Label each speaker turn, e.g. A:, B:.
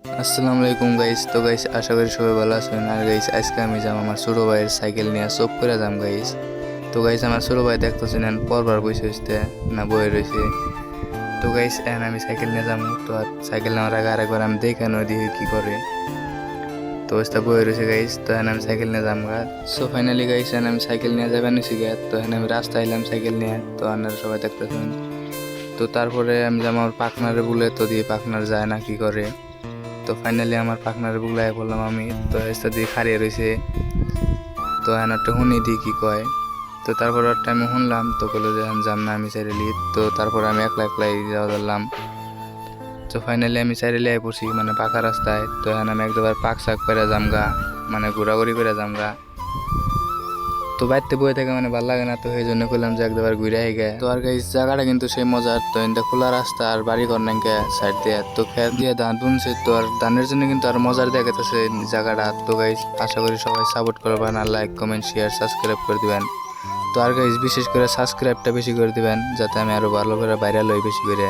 A: আসসালামু আলাইকুম গাইস। তো গাইস আশা করি সবাই ভালো আছেন। আর গাইস আজকে আমি যাম আমার ছোট ভাইয়ের সাইকেল নিয়ে চপ করে যাম গাইস। তো গাইস আমার ছোট ভাই দেখতেছেন পরবার বসে হইতে না বয়ে রয়েছে। তো গাইস এখন আমি সাইকেল নিয়ে যাবো। তো আর সাইকেল নেওয়ার আগে আরেকবার আমি দেখে নয় দিই কি করে। তো ওস্তা বয়ে রয়েছে গাইস। তো এখন আমি সাইকেল নিয়ে যাম গা। সো ফাইনালি গাইস এখন আমি সাইকেল নিয়ে যাবেন নিছি গা। তো এখন আমি রাস্তায় এলাম সাইকেল নিয়ে। তো আপনারা সবাই দেখতেছেন। তো তারপরে আমি যাবো আমার পাকনারে বলে, তো দিয়ে পাকনার যায় না কি করে। তো ফাইনালি আমার পার্টনার বুগলাই বললাম আমি। তো এসে দিয়ে খারিয়ে রয়েছে। তো এখন একটা শুনি দিই কি কয়। তো তারপর একটা আমি শুনলাম। তো বললো যে যাম না আমি চাইরেলি। তো তারপর আমি একলা একলাই যাওয়া ধরলাম। তো ফাইনালি আমি চাইরেলি আই পড়ছি মানে পাকা রাস্তায়। তো এখন আমি একবার পাক শাক করে যামগা, মানে ঘোরাঘুরি করে যামগা। তো বাড়িতে বয়ে থেকে মানে ভালো লাগে না, তো সেই জন্য করলাম যে একবার ঘুরে গে। তো আর গাইস জায়গাটা কিন্তু সেই মজার। তো এটা খোলা রাস্তা আর বাড়ি ঘর নাকি সাইড দিয়ে, তো খেত দিয়ে ধান বুনছে। তো আর ধানের জন্য কিন্তু আর মজার দেখা গেছে জায়গাটা। তো গাইস আশা করি সবাই সাপোর্ট করবেন আর লাইক কমেন্ট শেয়ার সাবস্ক্রাইব করে দিবেন। তো আর গাইস বিশেষ করে সাবস্ক্রাইবটা বেশি করে দিবেন যাতে আমি আরো ভালো করে ভাইরাল হই বেশি করে।